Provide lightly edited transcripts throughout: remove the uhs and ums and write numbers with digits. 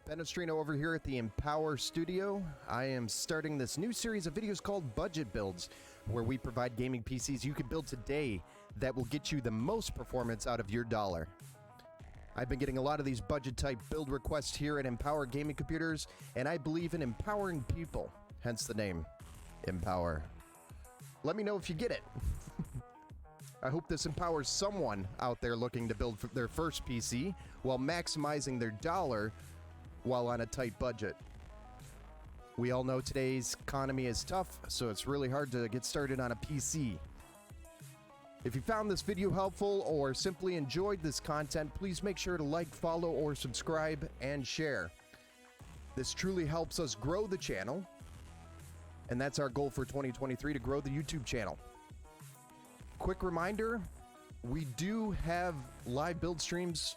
Benestrino over here at the Empower Studio. I am starting this new series of videos called Budget Builds, where we provide gaming PCs you can build today that will get you the most performance out of your dollar. I've been getting a lot of these budget-type build requests here at Empower Gaming Computers, and I believe in empowering people, hence the name, Empower. Let me know if you get it. I hope this empowers someone out there looking to build their first PC while maximizing their dollar while on a tight budget. We all know today's economy is tough, so it's really hard to get started on a PC. If you found this video helpful or simply enjoyed this content, please make sure to like, follow, or subscribe and share. This truly helps us grow the channel, and that's our goal for 2023, to grow the YouTube channel. Quick reminder, we do have live build streams,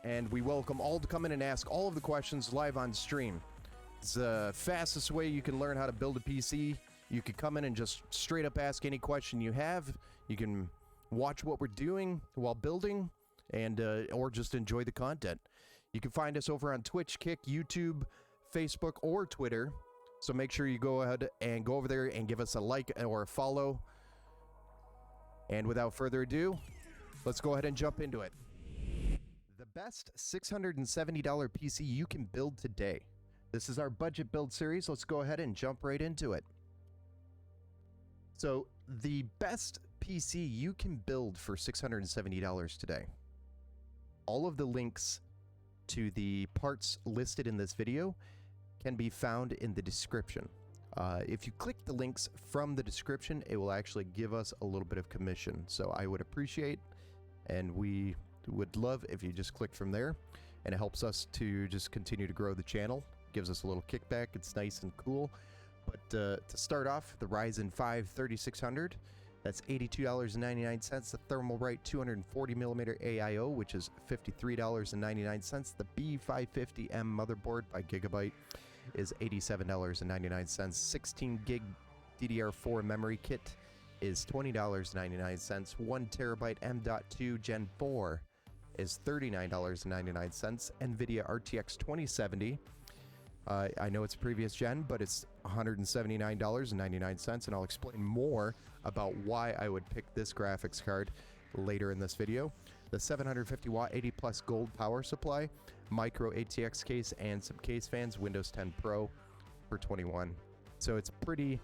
and we welcome all to come in and ask all of the questions live on stream. It's the fastest way you can learn how to build a PC. You can come in and just straight up ask any question you have. You can watch what we're doing while building, and or just enjoy the content. You can find us over on Twitch, Kick, YouTube, Facebook, or Twitter. So make sure you go ahead and go over there and give us a like or a follow. And without further ado, let's go ahead and jump into it. The best $670 PC you can build today. This is our budget build series. Let's go ahead and jump right into it. So the best PC you can build for $670 today. All of the links to the parts listed in this video can be found in the description. If you click the links from the description, it will actually give us a little bit of commission. So I would appreciate, and we would love if you just click from there, and it helps us to just continue to grow the channel. Gives us a little kickback. It's nice and cool. But to start off, the Ryzen 5 3600, that's $82.99. The Thermalright 240mm AIO, which is $53.99. The B550M motherboard by Gigabyte is $87.99. 16 gig DDR4 memory kit is $20.99. 1 terabyte M.2 Gen 4 is $39.99. NVIDIA RTX 2070. I know it's previous gen, but it's $179.99, and I'll explain more about why I would pick this graphics card later in this video. The 750 watt 80 plus gold power supply, micro ATX case, and some case fans, Windows 10 Pro for $21. So it's a pretty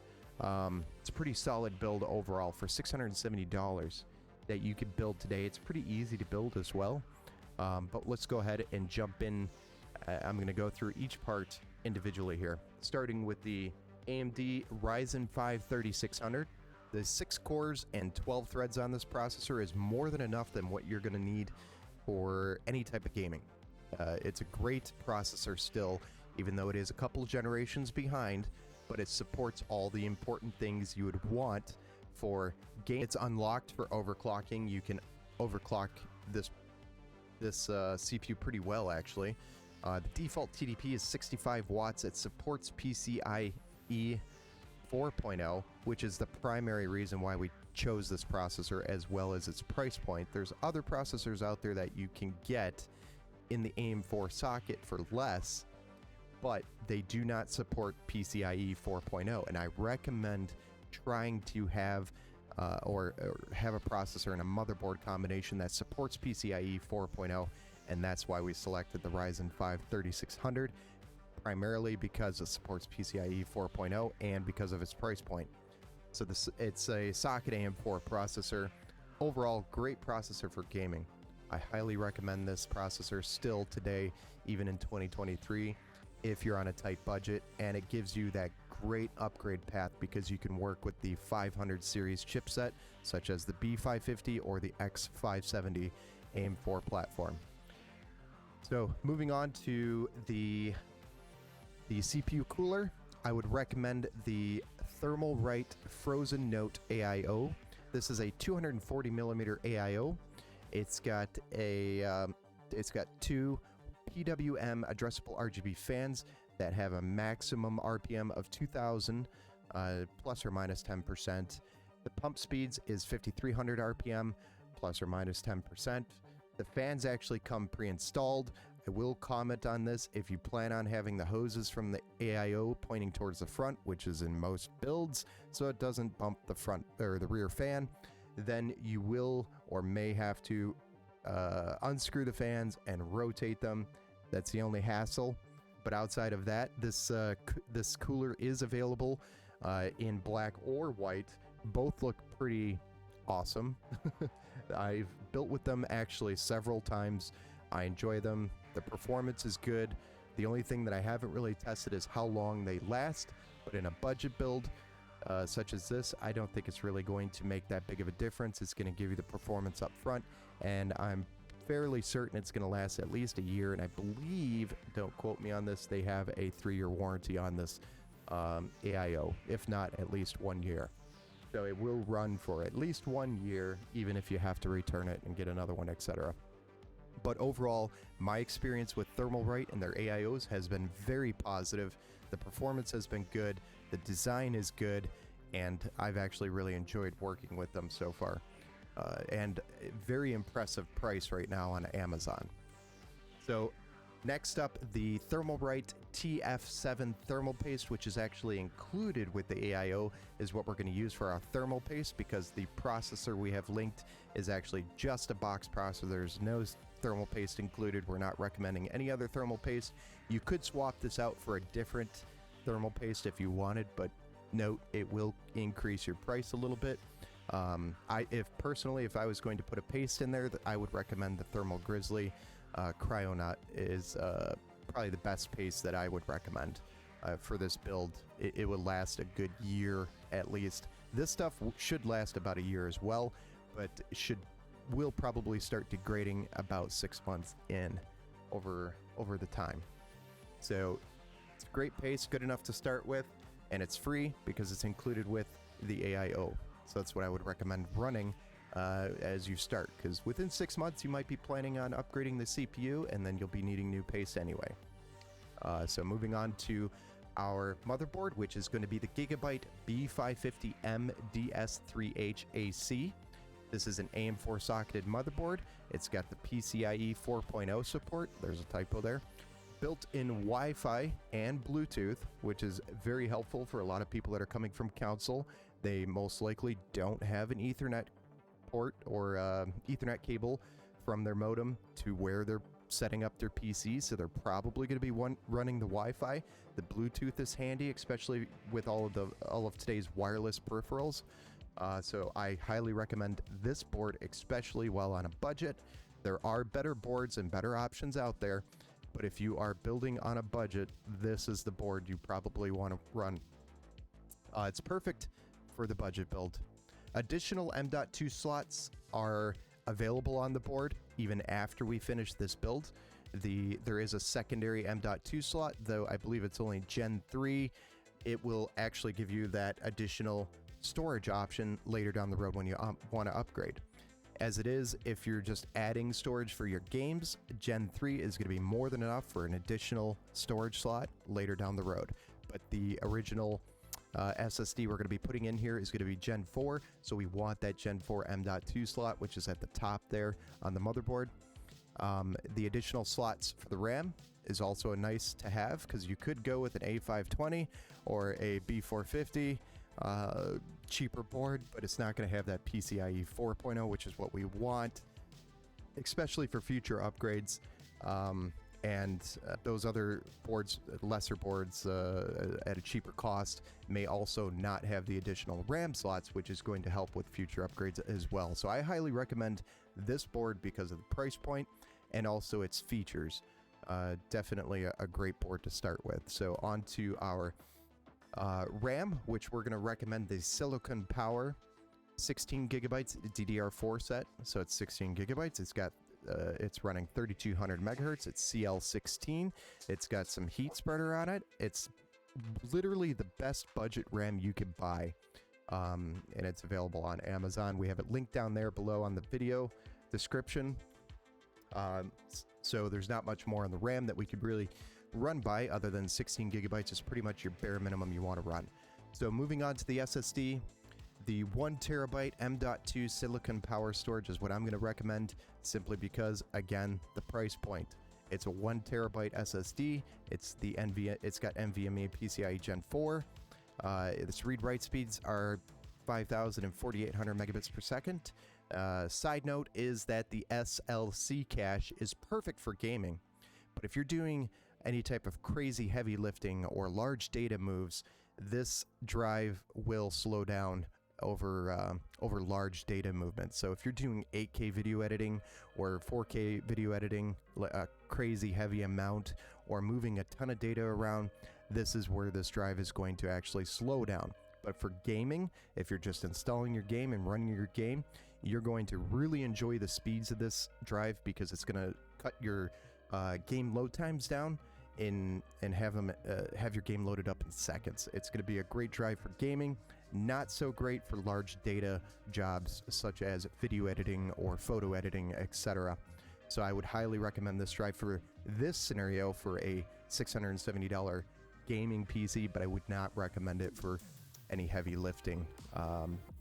solid build overall for $670 that you could build today. It's pretty easy to build as well. But let's go ahead and jump in. I'm going to go through each part individually here, starting with the AMD Ryzen 5 3600. The 6 cores and 12 threads on this processor is more than enough than what you're going to need for any type of gaming. It's a great processor still, even though it is a couple generations behind, but it supports all the important things you would want for game. It's unlocked for overclocking. You can overclock this CPU pretty well, actually. The default TDP is 65 watts. It supports PCIe 4.0, which is the primary reason why we chose this processor, as well as its price point. There's other processors out there that you can get in the AM4 socket for less, but they do not support PCIe 4.0, and I recommend trying to have or have a processor and a motherboard combination that supports PCIe 4.0, and that's why we selected the Ryzen 5 3600, primarily because it supports PCIe 4.0 and because of its price point. So it's a socket AM4 processor. Overall, great processor for gaming. I highly recommend this processor still today, even in 2023, if you're on a tight budget, and it gives you that great upgrade path because you can work with the 500 series chipset, such as the B550 or the X570 AM4 platform. So moving on to the CPU cooler, I would recommend the Thermalright Frozen Note AIO. This is a 240mm AIO. It's got two PWM addressable RGB fans that have a maximum RPM of 2000 plus or minus 10%. The pump speeds is 5300 RPM plus or minus 10%. The fans actually come pre-installed. I will comment on this. If you plan on having the hoses from the AIO pointing towards the front, which is in most builds, so it doesn't bump the front or the rear fan, then you will or may have to unscrew the fans and rotate them. That's the only hassle. But outside of that, this cooler is available in black or white. Both look pretty awesome. I've built with them actually several times. I enjoy them. The performance is good. The only thing that I haven't really tested is how long they last. But in a budget build such as this, I don't think it's really going to make that big of a difference. It's going to give you the performance up front, and I'm fairly certain it's going to last at least a year. And I believe, don't quote me on this, they have a 3-year warranty on this AIO, if not at least 1 year. So it will run for at least 1 year, even if you have to return it and get another one, etc. But overall, my experience with Thermalright and their AIOs has been very positive. The performance has been good, the design is good, and I've actually really enjoyed working with them so far. And very impressive price right now on Amazon. So next up, the Thermalright TF7 thermal paste, which is actually included with the AIO, is what we're going to use for our thermal paste, because the processor we have linked is actually just a box processor. There's no thermal paste included. We're not recommending any other thermal paste. You could swap this out for a different thermal paste if you wanted, but note it will increase your price a little bit. If I was going to put a paste in there, I would recommend the Thermal Grizzly. Cryonaut is probably the best paste that I would recommend for this build. It would last a good year at least. This stuff should last about a year as well, but will probably start degrading about 6 months in over the time. So it's a great paste, good enough to start with, and it's free because it's included with the AIO. So that's what I would recommend running as you start, because within 6 months you might be planning on upgrading the CPU, and then you'll be needing new paste anyway. So moving on to our motherboard, which is going to be the Gigabyte B550M DS3H AC. This is an AM4 socketed motherboard. It's got the PCIe 4.0 support. There's a typo there. Built-in Wi-Fi and Bluetooth, which is very helpful for a lot of people that are coming from console. They most likely don't have an Ethernet port or Ethernet cable from their modem to where they're setting up their PC, so they're probably going to be running the Wi-Fi. The Bluetooth is handy, especially with all of today's wireless peripherals. So I highly recommend this board, especially while on a budget. There are better boards and better options out there, but if you are building on a budget, this is the board you probably want to run. It's perfect for the budget build. Additional M.2 slots are available on the board even after we finish this build. There is a secondary M.2 slot, though I believe it's only Gen 3. It will actually give you that additional storage option later down the road when you want to upgrade. As it is, if you're just adding storage for your games, Gen 3 is going to be more than enough for an additional storage slot later down the road. But the original SSD we're going to be putting in here is going to be Gen 4, so we want that Gen 4 M.2 slot, which is at the top there on the motherboard. The additional slots for the RAM is also a nice to have, because you could go with an A520 or a B450 cheaper board, but it's not going to have that PCIe 4.0, which is what we want, especially for future upgrades. And those other boards, lesser boards at a cheaper cost, may also not have the additional RAM slots, which is going to help with future upgrades as well. So I highly recommend this board because of the price point and also its features. Definitely a great board to start with. So on to our RAM, which we're going to recommend the Silicon Power 16 gigabytes DDR4 set. So it's 16 gigabytes. It's running 3200 megahertz. It's CL16. It's got some heat spreader on it. It's literally the best budget RAM you can buy, and it's available on Amazon. We have it linked down there below on the video description. So there's not much more on the RAM that we could really run by, other than 16 gigabytes is pretty much your bare minimum you want to run. So moving on to the SSD, the 1 terabyte M.2 Silicon Power storage is what I'm going to recommend, simply because, again, the price point. It's a 1 terabyte SSD. It's got NVMe PCIe Gen 4. Its read-write speeds are 5,000 and 4,800 megabits per second. Side note is that the SLC cache is perfect for gaming, but if you're doing any type of crazy heavy lifting or large data moves, this drive will slow down over large data movements. So if you're doing 8K video editing or 4K video editing, a crazy heavy amount, or moving a ton of data around, this is where this drive is going to actually slow down. But for gaming, if you're just installing your game and running your game, you're going to really enjoy the speeds of this drive, because it's going to cut your game load times down and have your game loaded up in seconds. It's going to be a great drive for gaming, not so great for large data jobs such as video editing or photo editing, etc. So I would highly recommend this drive for this scenario for a $670 gaming PC, but I would not recommend it for any heavy lifting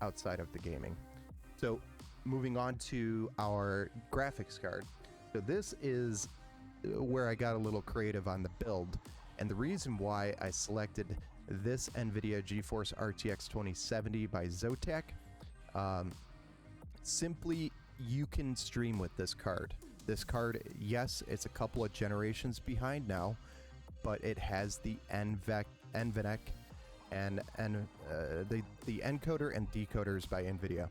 outside of the gaming. So moving on to our graphics card. So this is where I got a little creative on the build, and the reason why I selected this NVIDIA GeForce RTX 2070 by Zotac, simply you can stream with this card. This card, yes, it's a couple of generations behind now, but it has the NVENC and the encoder and decoders by NVIDIA.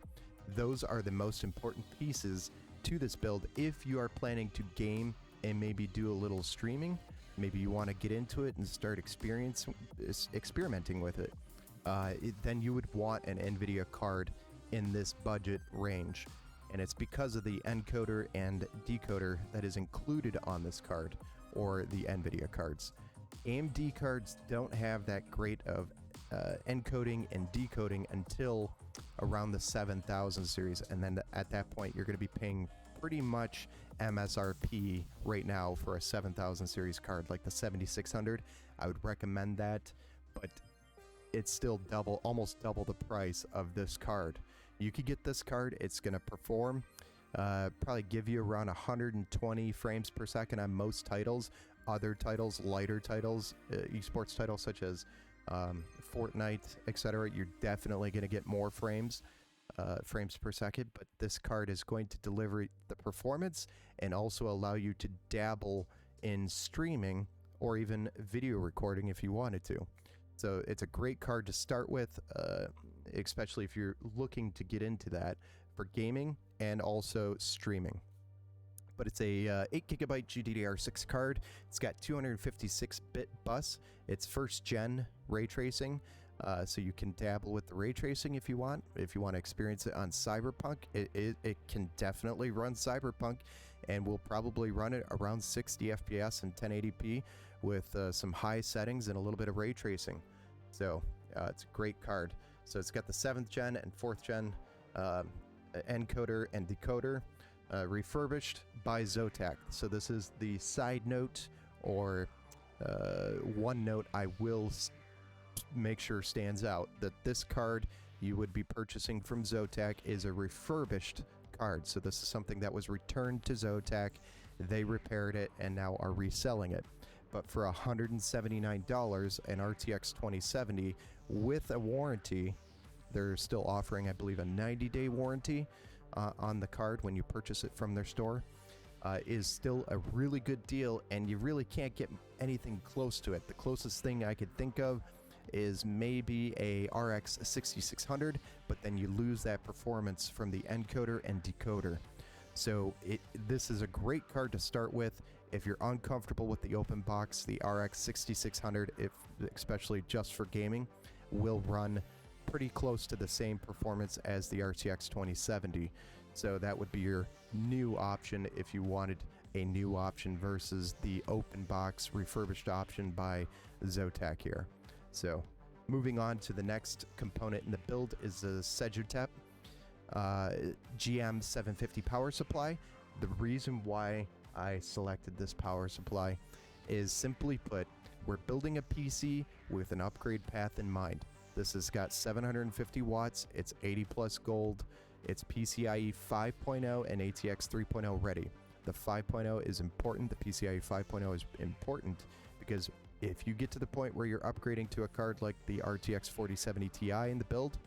Those are the most important pieces to this build if you are planning to game and maybe do a little streaming. Maybe you want to get into it and start experimenting with it. Then you would want an NVIDIA card in this budget range. And it's because of the encoder and decoder that is included on this card, or the NVIDIA cards. AMD cards don't have that great of encoding and decoding until around the 7000 series, and then at that point you're going to be paying pretty much MSRP right now for a 7000 series card, like the 7600. I would recommend that, but it's still almost double the price of this card. You could get this card, it's going to perform, probably give you around 120 frames per second on most titles. Other titles, lighter titles, esports titles such as Fortnite, etc., you're definitely going to get more frames per second, but this card is going to deliver the performance and also allow you to dabble in streaming or even video recording if you wanted to. So it's a great card to start with, especially if you're looking to get into that for gaming and also streaming. But it's a 8GB GDDR6 card. It's got 256-bit bus. It's first gen ray tracing, so you can dabble with the ray tracing if you want. If you want to experience it on Cyberpunk, it can definitely run Cyberpunk, and will probably run it around 60 FPS and 1080p with some high settings and a little bit of ray tracing. So it's a great card. So it's got the 7th gen and 4th gen encoder and decoder. Refurbished by Zotac. So this is the side note, or one note I will make sure stands out, that this card you would be purchasing from Zotac is a refurbished card. So this is something that was returned to Zotac. They repaired it and now are reselling it. But for $179, an RTX 2070 with a warranty, they're still offering, I believe, a 90-day warranty on the card when you purchase it from their store, is still a really good deal, and you really can't get anything close to it. The closest thing I could think of is maybe a RX 6600, but then you lose that performance from the encoder and decoder. So this is a great card to start with. If you're uncomfortable with the open box, the RX 6600, especially just for gaming, will run pretty close to the same performance as the RTX 2070. So that would be your new option if you wanted a new option versus the open box refurbished option by Zotac here. So moving on to the next component in the build is the Sejutep GM750 power supply. The reason why I selected this power supply is, simply put, we're building a PC with an upgrade path in mind. This has got 750 watts, it's 80 plus gold, it's PCIe 5.0 and ATX 3.0 ready. The 5.0 is important. The PCIe 5.0 is important because if you get to the point where you're upgrading to a card like the RTX 4070 Ti in the build,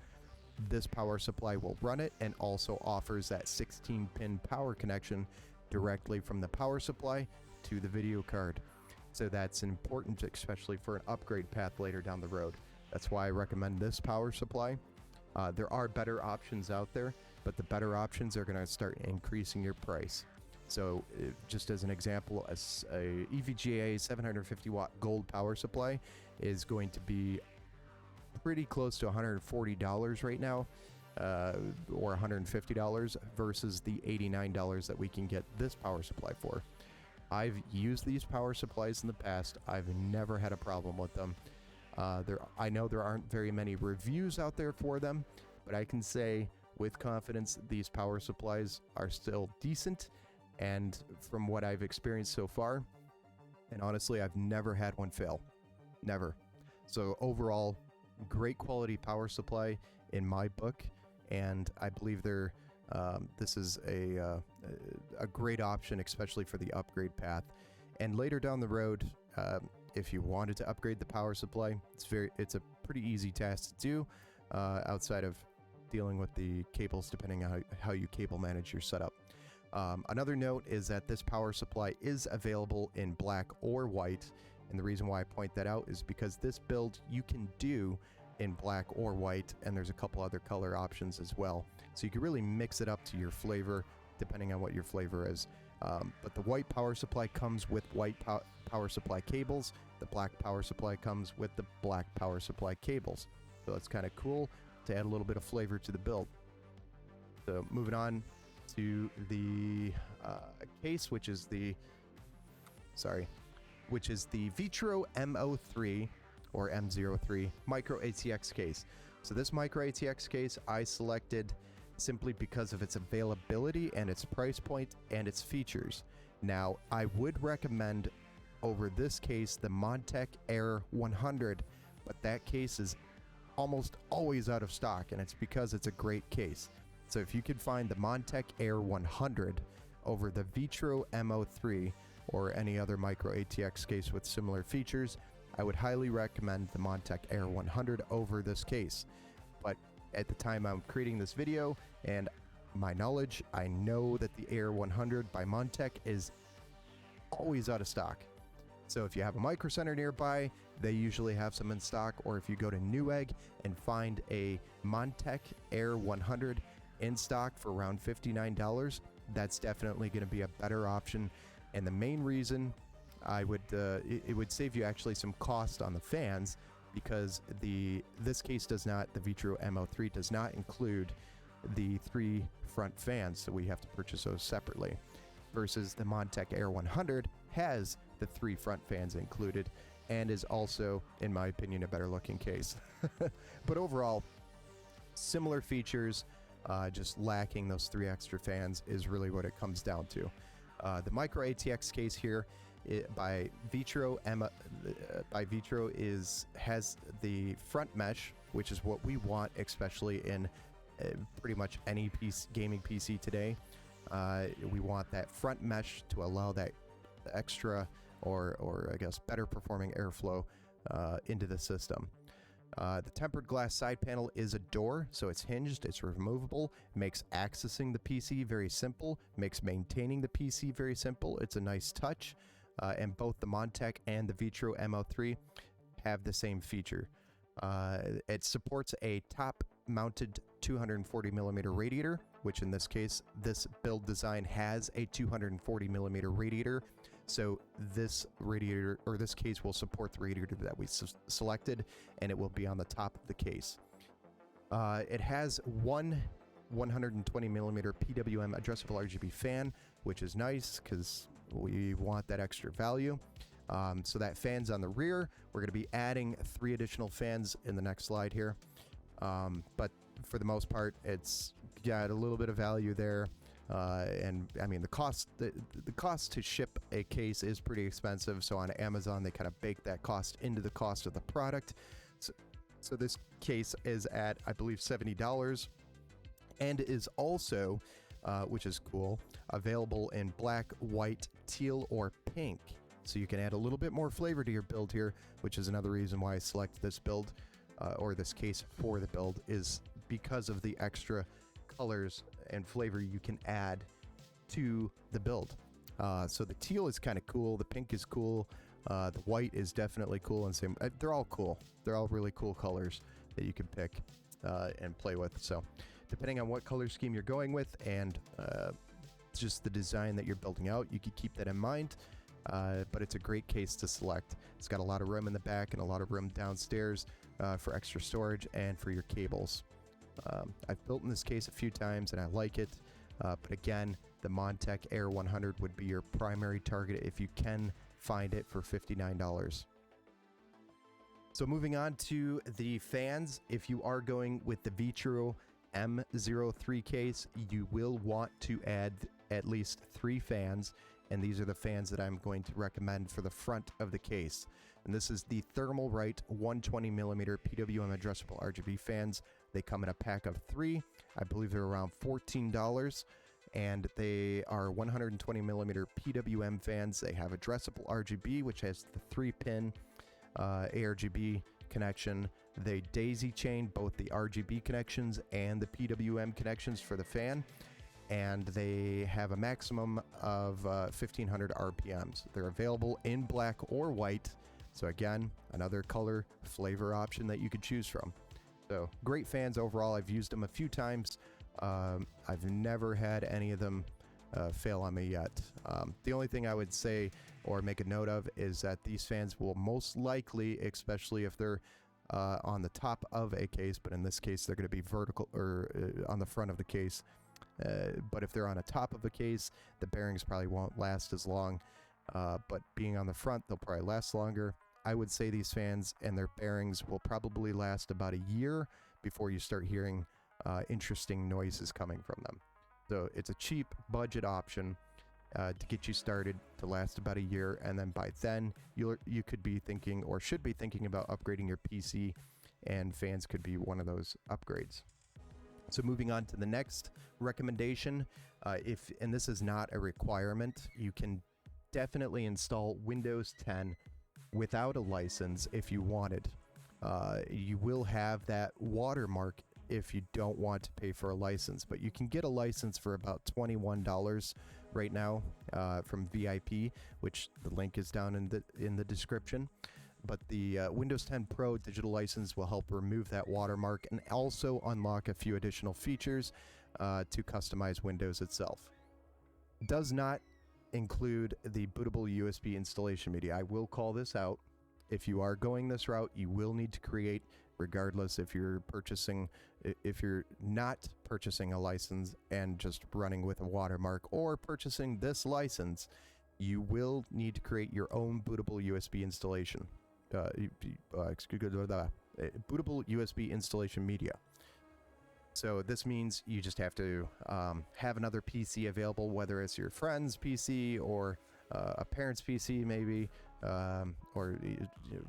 this power supply will run it and also offers that 16-pin power connection directly from the power supply to the video card. So that's important, especially for an upgrade path later down the road. That's why I recommend this power supply. There are better options out there, but the better options are going to start increasing your price. So just as an example, a EVGA 750 watt gold power supply is going to be pretty close to $140 right now, or $150 versus the $89 that we can get this power supply for. I've used these power supplies in the past. I've never had a problem with them. I know there aren't very many reviews out there for them, but I can say with confidence that these power supplies are still decent. And from what I've experienced so far, and honestly, I've never had one fail. Never. So overall, great quality power supply in my book, and I believe this is a great option, especially for the upgrade path. And later down the road, if you wanted to upgrade the power supply, it's a pretty easy task to do, outside of dealing with the cables, depending on how you cable manage your setup. Another note is that this power supply is available in black or white, and the reason why I point that out is because this build you can do in black or white, and there's a couple other color options as well. So you can really mix it up to your flavor, depending on what your flavor is. But the white power supply comes with white power supply cables. The black power supply comes with the black power supply cables. So it's kind of cool to add a little bit of flavor to the build. So moving on to the case, which is the Vitro M03 or M03 micro ATX case. So this micro ATX case I selected simply because of its availability and its price point and its features. Now, I would recommend over this case the Montech Air 100, but that case is almost always out of stock, and it's because it's a great case. So if you could find the Montech Air 100 over the Vitro M03 or any other micro ATX case with similar features, I would highly recommend the Montech Air 100 over this case. But at the time I'm creating this video and my knowledge, I know that the Air 100 by Montech is always out of stock. So if you have a Micro Center nearby, they usually have some in stock, or if you go to Newegg and find a Montech Air 100 in stock for around $59, that's definitely going to be a better option. And the main reason it would save you actually some cost on the fans, because this case does not, the Vitro M03 does not include the 3 front fans, so we have to purchase those separately, versus the Montech Air 100 has the 3 front fans included and is also, in my opinion, a better looking case. But overall, similar features, just lacking those 3 extra fans is really what it comes down to. The micro ATX case here by Vitro has the front mesh, which is what we want, especially in pretty much any gaming PC today. We want that front mesh to allow that extra or I guess better performing airflow into the system. The tempered glass side panel is a door, so it's hinged, it's removable, makes accessing the PC very simple, makes maintaining the PC very simple. It's a nice touch, and both the Montech and the Vitro M03 have the same feature. It supports a top-mounted 240mm radiator, which in this case, this build design has a 240mm radiator. So this radiator, or this case, will support the radiator that we selected, and it will be on the top of the case. It has one 120mm PWM addressable RGB fan, which is nice because we want that extra value. So that fan's on the rear. We're going to be adding 3 additional fans in the next slide here. But for the most part, it's got a little bit of value there. And I mean, the cost to ship a case is pretty expensive. So on Amazon, they kind of bake that cost into the cost of the product. So this case is at, I believe, $70, and is also which is cool. Available in black, white, teal, or pink. So you can add a little bit more flavor to your build here, which is another reason why I select this build, or this case for the build, is because of the extra colors and flavor you can add to the build. So the teal is kind of cool, the pink is cool, the white is definitely cool, and same. They're all cool. They're all really cool colors that you can pick and play with. So depending on what color scheme you're going with and just the design that you're building out, you could keep that in mind. But it's a great case to select. It's got a lot of room in the back and a lot of room downstairs for extra storage and for your cables. I've built in this case a few times and I like it, but again, the Montech Air 100 would be your primary target if you can find it for $59. So moving on to the fans, if you are going with the Vitro M03 case, you will want to add at least 3 fans, and these are the fans that I'm going to recommend for the front of the case. And this is the Thermalright 120mm PWM addressable RGB fans. They come in a pack of 3. I believe they're around $14, and they are 120mm PWM fans. They have addressable RGB, which has the 3-pin ARGB connection. They daisy chain both the RGB connections and the PWM connections for the fan, and they have a maximum of 1500 RPMs. They're available in black or white, so again, another color flavor option that you could choose from. So great fans overall. I've used them a few times. I've never had any of them fail on me yet. The only thing I would say or make a note of is that these fans will most likely, especially if they're on the top of a case, but in this case they're going to be vertical or on the front of the case. But if they're on the top of the case, the bearings probably won't last as long. But being on the front, they'll probably last longer. I would say these fans and their bearings will probably last about a year before you start hearing interesting noises coming from them. So it's a cheap budget option to get you started, to last about a year, and then by then you could be thinking or should be thinking about upgrading your PC, and fans could be one of those upgrades. So moving on to the next recommendation, and this is not a requirement, you can definitely install Windows 10 without a license if you wanted. You will have that watermark if you don't want to pay for a license, but you can get a license for about $21 right now from VIP, which the link is down in the description. But the Windows 10 Pro digital license will help remove that watermark and also unlock a few additional features to customize Windows itself. Does not include the bootable USB installation media. I will call this out. If you are going this route, you will need to create, regardless if you're not purchasing a license and just running with a watermark, or purchasing this license, you will need to create your own bootable USB installation. Bootable USB installation media. So this means you just have to have another PC available, whether it's your friend's PC or a parent's PC maybe, or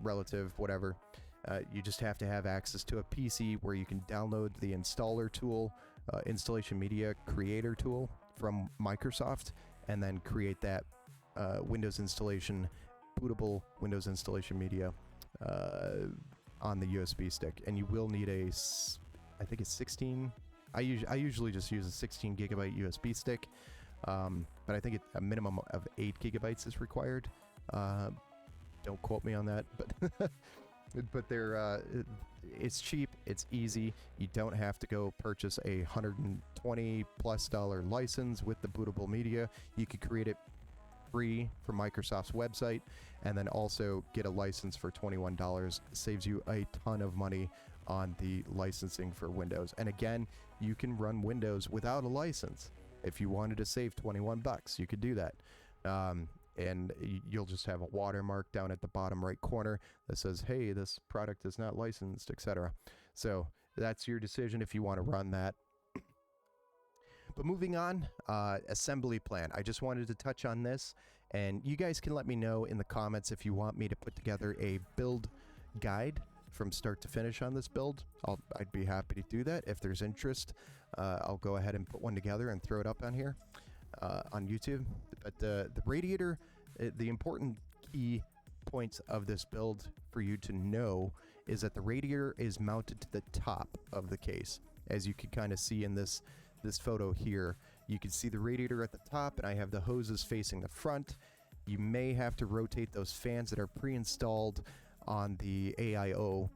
relative, whatever. You just have to have access to a PC where you can download the installer tool, installation media creator tool from Microsoft, and then create that Windows installation, bootable Windows installation media on the USB stick. And you will need I think it's 16. I usually just use a 16 gigabyte USB stick, but I think a minimum of 8 gigabytes is required. Don't quote me on that, but but they're it's cheap, it's easy. You don't have to go purchase a $120+ license with the bootable media. You could create it free from Microsoft's website, and then also get a license for $21. Saves you a ton of money on the licensing for Windows. And again, you can run Windows without a license. If you wanted to save $21, you could do that. And you'll just have a watermark down at the bottom right corner that says, hey, this product is not licensed, etc. So that's your decision if you want to run that. But moving on, assembly plan. I just wanted to touch on this, and you guys can let me know in the comments if you want me to put together a build guide from start to finish on this build, I'd be happy to do that. If there's interest, I'll go ahead and put one together and throw it up on here on YouTube. But the radiator, the important key points of this build for you to know is that the radiator is mounted to the top of the case. As you can kind of see in this photo here, you can see the radiator at the top, and I have the hoses facing the front. You may have to rotate those fans that are pre-installed on the AIO.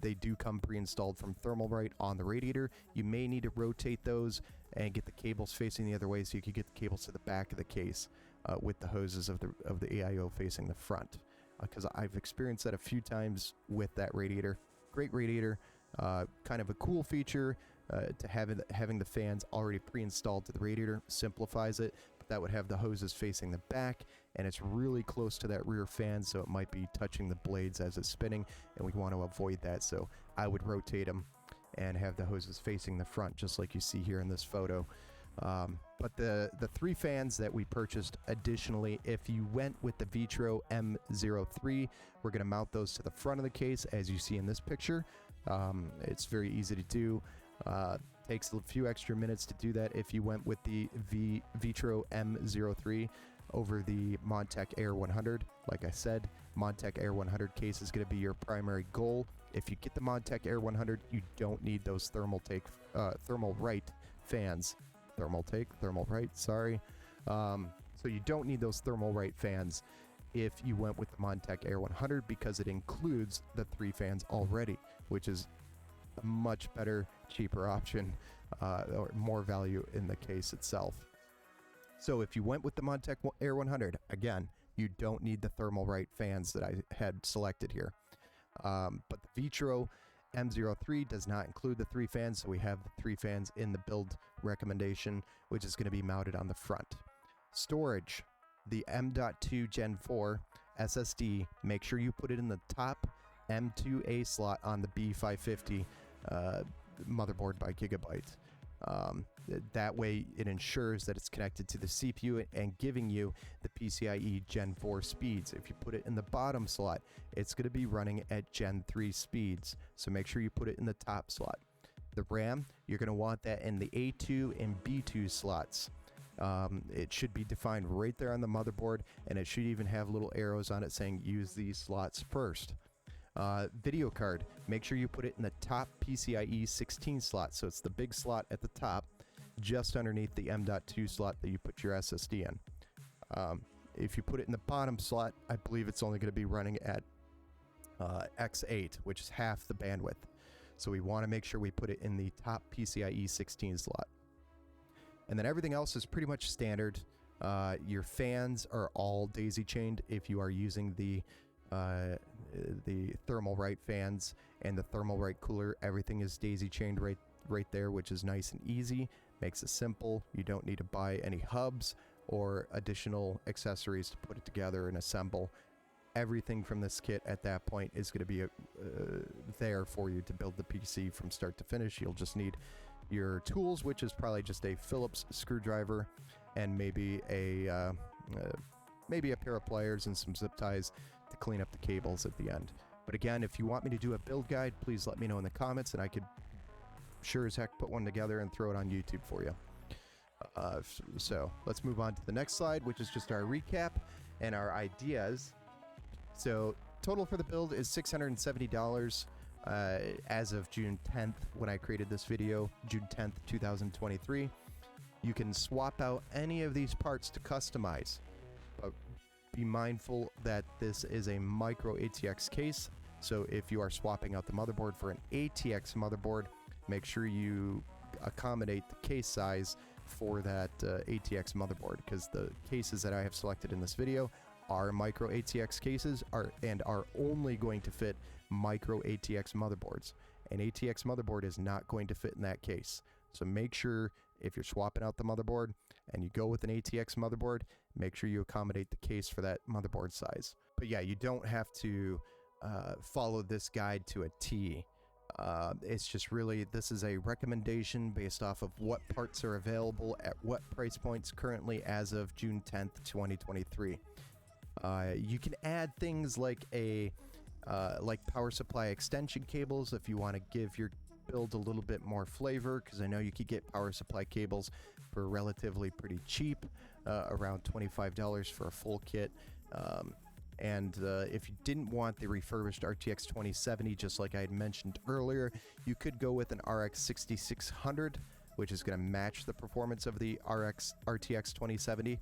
They do come pre-installed from Thermalright on the radiator. You may need to rotate those and get the cables facing the other way so you can get the cables to the back of the case with the hoses of the AIO facing the front. Because I've experienced that a few times with that radiator. Great radiator, kind of a cool feature to having the fans already pre-installed to the radiator. Simplifies it, but that would have the hoses facing the back, and it's really close to that rear fan, so it might be touching the blades as it's spinning, and we want to avoid that. So I would rotate them and have the hoses facing the front, just like you see here in this photo. But the 3 fans that we purchased additionally, if you went with the Vitro M03, we're going to mount those to the front of the case, as you see in this picture. It's very easy to do. Takes a few extra minutes to do that if you went with the Vitro M03 over the Montech Air 100. Like I said, Montech Air 100 case is going to be your primary goal. If you get the Montech Air 100, you don't need those Thermalright fans. Thermalright, sorry. So you don't need those Thermalright fans if you went with the Montech Air 100, because it includes the 3 fans already, which is a much better, cheaper option, or more value in the case itself. So if you went with the Montech Air 100, again, you don't need the Thermalright fans that I had selected here. But the Vitro M03 does not include the 3 fans, so we have the 3 fans in the build recommendation, which is going to be mounted on the front. Storage, the M.2 Gen 4 SSD, make sure you put it in the top M2A slot on the B550 motherboard by Gigabyte. That way it ensures that it's connected to the CPU and giving you the PCIe Gen 4 speeds. If you put it in the bottom slot, it's going to be running at Gen 3 speeds, so make sure you put it in the top slot. The RAM, you're going to want that in the A2 and B2 slots. It should be defined right there on the motherboard, and it should even have little arrows on it saying use these slots first. Video card, make sure you put it in the top PCIe 16 slot, so it's the big slot at the top, just underneath the M.2 slot that you put your SSD in. If you put it in the bottom slot, I believe it's only going to be running at X8, which is half the bandwidth. So we want to make sure we put it in the top PCIe 16 slot. And then everything else is pretty much standard. Your fans are all daisy chained if you are using the Thermalright fans and the Thermalright cooler. Everything is daisy chained right there, which is nice and easy. Makes it simple. You don't need to buy any hubs or additional accessories to put it together and assemble. Everything from this kit at that point is going to be there for you to build the PC from start to finish. You'll just need your tools, which is probably just a Phillips screwdriver and maybe a pair of pliers and some zip ties to clean up the cables at the end. But again, if you want me to do a build guide, please let me know in the comments, and I could sure as heck put one together and throw it on YouTube for you. So let's move on to the next slide, which is just our recap and our ideas. So total for the build is $670 as of June 10th when I created this video, June 10th, 2023. You can swap out any of these parts to customize, but be mindful that this is a micro ATX case. So if you are swapping out the motherboard for an ATX motherboard, make sure you accommodate the case size for that ATX motherboard, because the cases that I have selected in this video are micro ATX cases and are only going to fit micro ATX motherboards. An ATX motherboard is not going to fit in that case. So make sure if you're swapping out the motherboard and you go with an ATX motherboard, make sure you accommodate the case for that motherboard size. But yeah, you don't have to follow this guide to a T. It's just really, this is a recommendation based off of what parts are available at what price points currently as of June 10th, 2023. You can add things like a like power supply extension cables if you want to give your build a little bit more flavor, because I know you could get power supply cables for relatively pretty cheap, around $25 for a full kit. And if you didn't want the refurbished RTX 2070, just like I had mentioned earlier, you could go with an RX 6600, which is going to match the performance of the RTX 2070.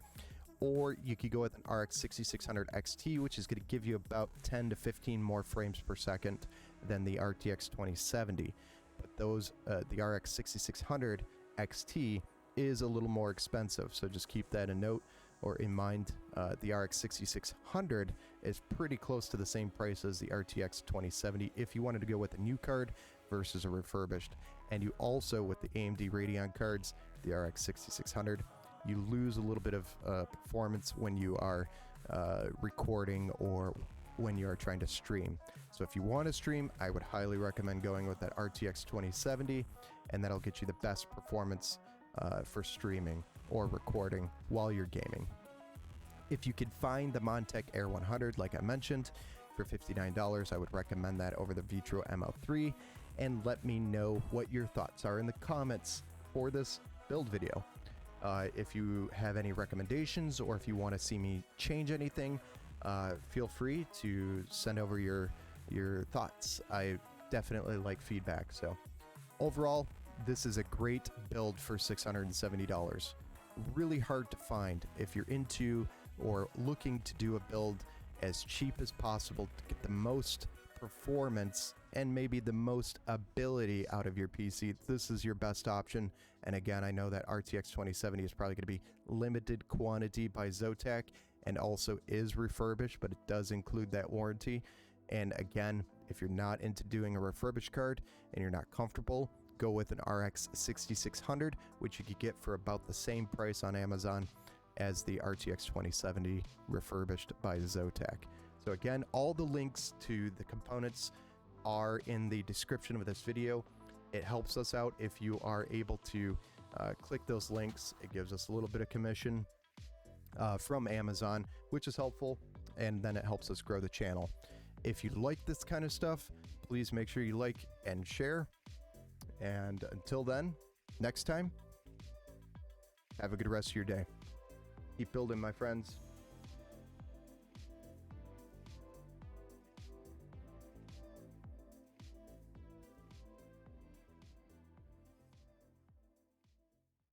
Or you could go with an RX 6600 XT, which is going to give you about 10 to 15 more frames per second than the RTX 2070. But those, the RX 6600 XT is a little more expensive, so just keep that in mind. The RX 6600 is pretty close to the same price as the RTX 2070 if you wanted to go with a new card versus a refurbished. And you also, with the AMD Radeon cards, the RX 6600, you lose a little bit of performance when you are recording or when you are trying to stream. So if you want to stream, I would highly recommend going with that RTX 2070, and that'll get you the best performance for streaming or recording while you're gaming. If you could find the Montech Air 100, like I mentioned, for $59, I would recommend that over the Vitro ML3. And let me know what your thoughts are in the comments for this build video. If you have any recommendations, or if you want to see me change anything, feel free to send over your thoughts. I definitely like feedback. So overall, this is a great build for $670. Really hard to find if you're into or looking to do a build as cheap as possible to get the most performance and maybe the most ability out of your PC. This is your best option. And again, I know that RTX 2070 is probably going to be limited quantity by Zotac and also is refurbished, but it does include that warranty. And again, if you're not into doing a refurbished card and you're not comfortable, go with an RX 6600, which you could get for about the same price on Amazon as the RTX 2070 refurbished by Zotac. So again, all the links to the components are in the description of this video. It helps us out if you are able to click those links. It gives us a little bit of commission from Amazon, which is helpful, and then it helps us grow the channel. If you like this kind of stuff, please make sure you like and share. And until then, next time, have a good rest of your day. Keep building, my friends.